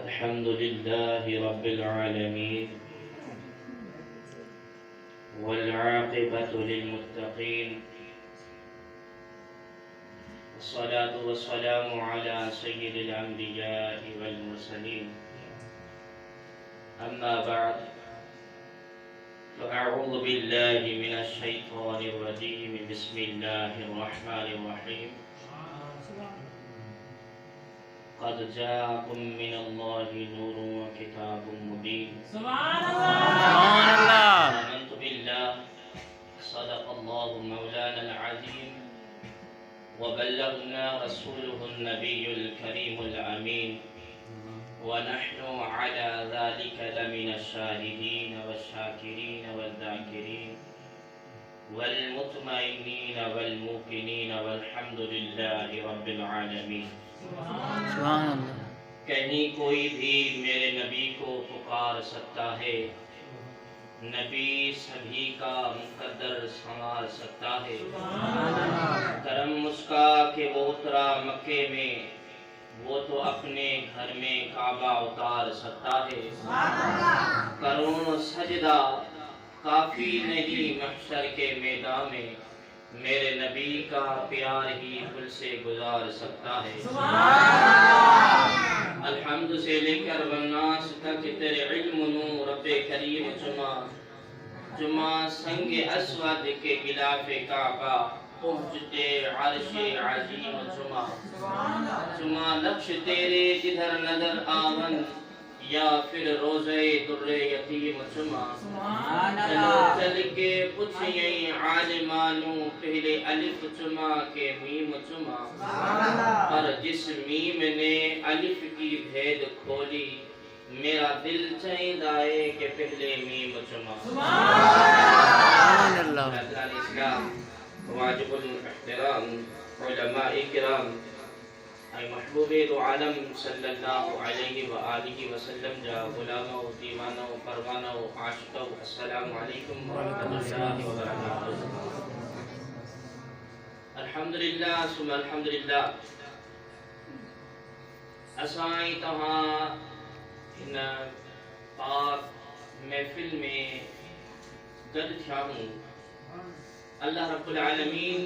الحمد لله رب العالمين والعاقبة للمتقين والصلاة والسلام على سيد الأنبياء والمرسلين أما بعد فأعوذ بالله من الشيطان الرجيم بسم الله الرحمن الرحيم قد جاءكم من الله نور وكتاب مبين سبحان الله آمنت بالله صدق الله مولانا العظيم وبلغنا رسوله النبي الكريم الأمين ونحن على ذلك لمن الشاهدين والشاكرين والذاكرين والمطمئنين والموقنين والحمد لله رب العالمين سبحان اللہ. کہیں کوئی بھی میرے نبی کو پکار سکتا ہے، نبی سبھی کا مقدر سنوار سکتا ہے. کرم اس کا کہ وہ اترا مکے میں، وہ تو اپنے گھر میں کعبہ اتار سکتا ہے. کروڑوں سجدہ کافی نہیں محشر کے میدان میں، میرے نبی کا پیار ہی دل سے گزار سکتا ہے. الحمد سے لے کر والناس تک تیرے علم نور رب کریم جمعہ سنگ اسود کے غلاف کعبہ پہنچتے عرش عظیم جمعہ نقش تیرے جدھر نظر آون یا پھر روزے در یتیم جمعہ. چلو چل کے پوچھئیں عالمانوں پہلے الف جمعہ کے میم جمعہ، پر جس میم نے الف کی بھید کھولی میرا دل چاہیدا ہے کہ پہلے میم جمعہ. سبحان اللہ. حضرات اسلام، واجب الاحترام، علماء کرام، اے محبوب دو عالم صلی اللہ علیہ وآلہ وسلم جا غلامہ و دیوانہ و پروانہ و عاشقہ و السلام علیکم ورحمۃ اللہ وبرکاتہ. الحمدللہ ثم الحمدللہ اسائیں تہاں ان پاک محفل میں گد تھیا ہوں. اللہ رب العالمین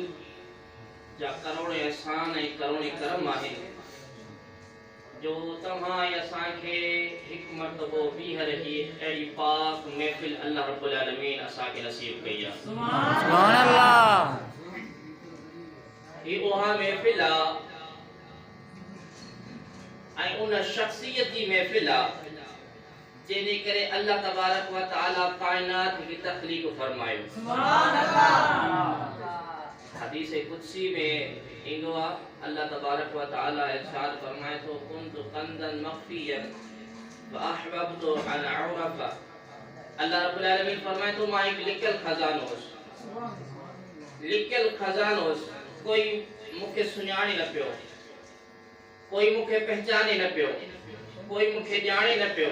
جا کروڑ احسان ہے، کروڑ کرم ہے جو تمہاں اساں کے ایک مرتبہ بھی رہی اہڑی پاک محفل اللہ رب العالمین اساں کے نصیب کیا. سبحان اللہ. یہ وہاں محفل ہے ان شخصیت کی محفل ہے جنہیں کرے اللہ تبارک و تعالی کائنات کی تخلیق فرمائے. سبحان اللہ. حدیث قدسی میں ایندوا اللہ تبارک و تعالی ارشاد فرمائے تو کنت قندا مخفیا فاحببت ان اعرف. اللہ رب العالمین فرمائے تو میں ایک لکل خزانوس کوئی مکھے سنیانے نہ پیو، کوئی مکھے پہچانے نہ پیو، کوئی مکھے جانے نہ پیو.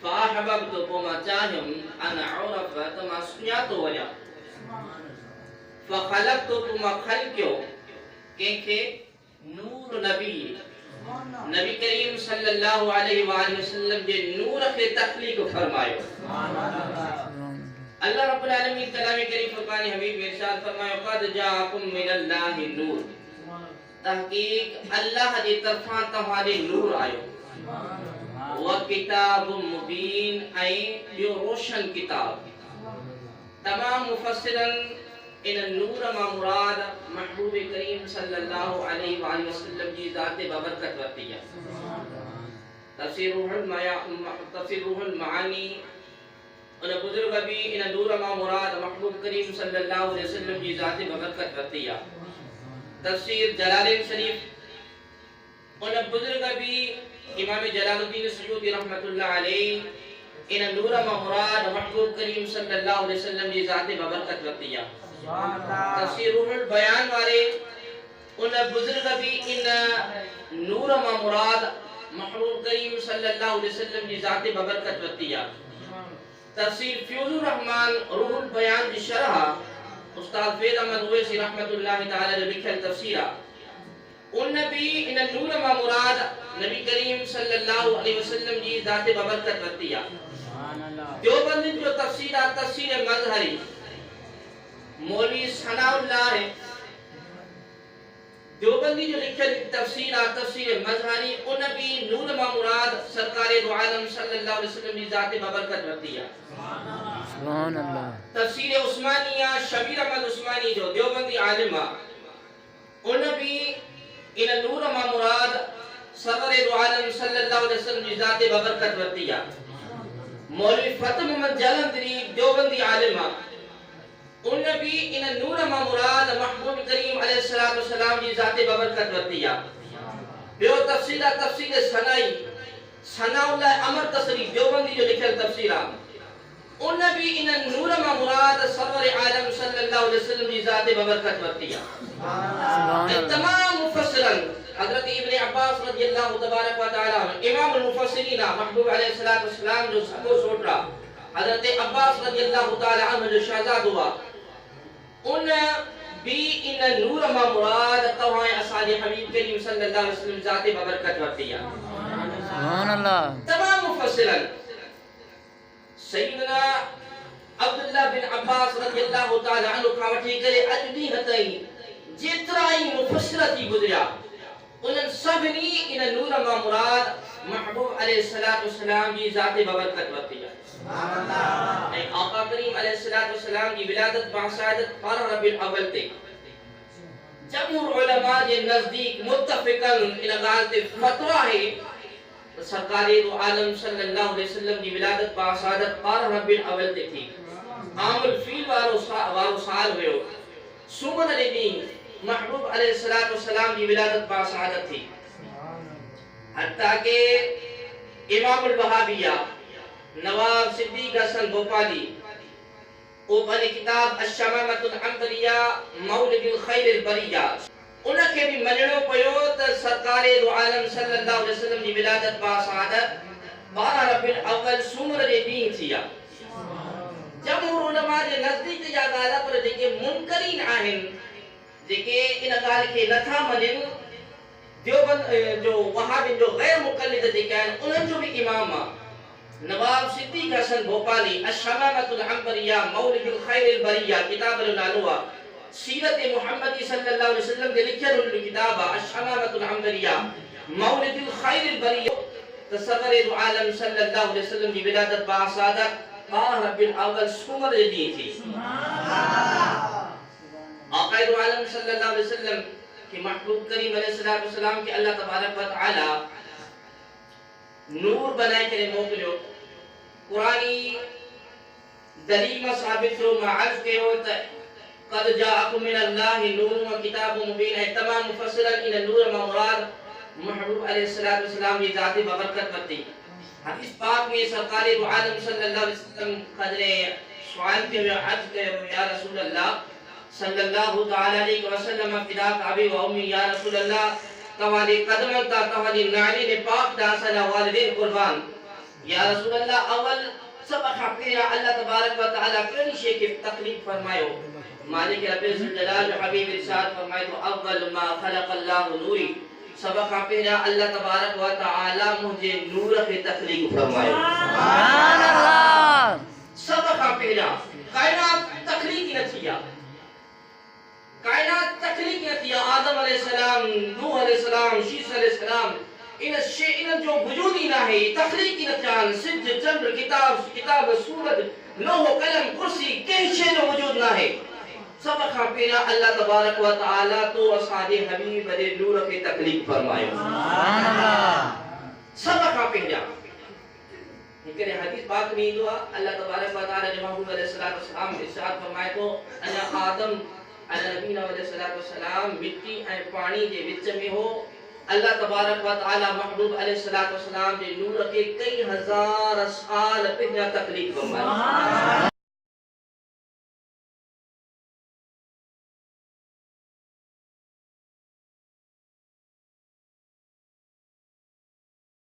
فاحببت ما چاہم ان اعرف تو ما سنیا تو وجہ. فخلقت تم خلقیو کہ نور نبی کریم صلی اللہ علیہ وآلہ وسلم جے نور کے تخلیق فرمائے. اللہ رب العالمین کلام کریم فرقان حبیب ارشاد فرمائے قد جاءکم من اللہ نور. تحقیق اللہ دی طرفاں تمہارے نور آئے وکتاب مبین اے جو روشن کتاب. تمام مفسرن ان نور ما مراد محبوب کریم صلی اللہ علیہ وآلہ وسلم کی ذات بابرکت ورتی ہے. تفسیر روح المعانی ان بزرگ بھی ان نور ما مراد محبوب کریم صلی اللہ علیہ وسلم کی ذات بابرکت ورتی ہے. تفسیر جلالین شریف ان بزرگ بھی امام جلال الدین سیوطی رحمت اللہ علیہ ان نور ما مراد محبوب کریم صلی اللہ علیہ وسلم کی ذات بابرکت ورتی ہے. تفسیر روح البیان والے ان بزرگ بھی ان نور ما مراد محبوب کریم صلی اللہ علیہ وسلم کی ذات ببرکت وطیہ. تفسیر فیوض الرحمن روح البیان کی شرح استاد فید احمد اویسی رحمت اللہ تعالی لکھل تفسیرہ ان نبی ان نور ما مراد نبی کریم صلی اللہ علیہ وسلم جی ذات ببرکت ورتیا دیوبندی جو تفسیرات تفسیر مظہری مولوی ثناء اللہ ہے دیوبندی جو لکھل تفسیرات تفسیر مظہری ان نبی نور ما مراد سرکار دو عالم صلی اللہ علیہ وسلم جی ذات ببرکت ورتیا سبحان اللہ تفسیر عثمانیہ شبیر احمد عثمانی جو دیوبندی عالمہ ان نبی ان نور ما مراد سرور دو عالم صلی اللہ علیہ وسلم جی ذات ببرکت ورتیا مولوی فتح محمد جلندری دیوبندی عالمہ ان نبی ان نور ما مراد محبوب کریم علیہ السلام جی ذات ببرکت ورتیا بیو تفسیرہ تفسیر ثناء اللہ امر تصریف دیوبندی جو لکھل تفسیرہ ان نبی ان نور ما مراد سرور عالم صلی اللہ علیہ وسلم جی ذات ببرکت ورتیا تمام مفسرن حضرت ابن عباس رضی اللہ تبارک و تعالی امام المفسرین محبوب علیہ السلام جو سکو سوٹ رہا حضرت عباس رضی اللہ تعالی عنہ جو شہزاد ہوا ان بھی ان نور ما مراد توائیں اصحاب حبیب کریم صلی اللہ علیہ وسلم ذات ببرکت ورتیا سبحان اللہ تمام مفسرن سیدنا عبداللہ بن عباس رضی اللہ تعالی عنہ کھاوٹی کرے اجدی ہتائی جترائی مفسرتی گزریا انہن سبنی ان نور ما مراد محبوب علیہ السلام جی ذات ببرکت ورتیا آقا کریم علیہ السلام کی ولادت باعثادت 12 ربیع الاول تے جمہور علماء جے نزدیک متفقاً ان غالت فتوہ ہے سرکار دو عالم صلی اللہ علیہ وسلم کی ولادت باعثادت 12 ربیع الاول تے تھی عام الفیل وارو سال ہوئے سومن علی دین محبوب علیہ السلام کی ولادت باعثادت تھی حتیٰ کہ امام الوہابیہ نواب صدیق حسن بھوپالی او بنی کتاب الشمامۃ العنبریہ مولد الخیر البریہ انہاں کے بھی مننو پیو تے سرکار دو عالم صلی اللہ علیہ وسلم کی ولادت باعثادت 12 ربیع الاول سومر دے دین تھیا جمہور علماء دے نزدیک یا گالا پر جے منکرین آہن جے ان گال کے نتھا منن دیوبند جو وہابی جو غیر مقلد جے کہن انہاں جو بھی امام نواب صدیق حسن بھوپالی الشمامۃ العنبریہ مولد الخیر البریہ کتاب النالوہ سیرت محمدی صلی اللہ علیہ وسلم کے لکھن کتاب الشمامۃ العنبریہ مولد الخیر البریہ تصور دو عالم صلی اللہ علیہ وسلم کی ولادت باعثادت 12 ربیع الاول سومر دی تھی آقا دو عالم صلی اللہ علیہ وسلم کی محبوب کریم علیہ السلام کی اللہ تبارک و تعالی نور بنائے کرے موکلیو قرآنی دلیل میں ثابت ہو معرف کے ہوتا ہے قد جاءکم من اللہ نور و کتاب مبین ہے تمام مفسرن ان نور ما مراد محبوب علیہ السلام یہ ذات ببرکت کرتی حدیث پاک میں سرکار دو عالم صلی اللہ علیہ وسلم قدر سوال کے ہوئے عرض کے ہوئے یا رسول اللہ صلی اللہ تعالی علیہ وسلم فداک ابی و امی یا رسول اللہ توالی قدمت تا توالی نعلین پاک دا صلی والدین قربان یا رسول اللہ اول سبق حقیرہ اللہ تبارک و تعالی پرنی شے کی تقلیب فرمائے ہو مالک رب الجلال حبیب رسالت فرمائے تو اول ما خلق اللہ نوری سبق حقیرہ اللہ تبارک و تعالی مجھے نور کی تقلیب فرمائے سبحان اللہ سبق حقیرہ کائنات تقلیب کی نتیجہ کائنات تخلیق کیا آدم علیہ السلام نوح علیہ السلام شیس علیہ السلام ان جو وجود ہی نہ ہے تخلیق کی نتیان سج چندر کتاب سورج لوح قلم کرسی کئی شے جو وجود نہ ہے سب خاپینا اللہ تبارک و تعالی تو اصحاب حبیب علیہ نور کی تخلیق فرمائے سبحان اللہ سب خاپینا لیکن حدیث پاک میں دعا اللہ تبارک و تعالی جب محبوب علیہ السلام ارشاد فرمائے تو انا آدم علیہ نبی علیہ السلام مٹی اے پانی دے وچ میں ہو اللہ تبارک و تعالی محبوب علیہ السلام دے نور کے کئی ہزار سال پہلا تخلیق فرمائے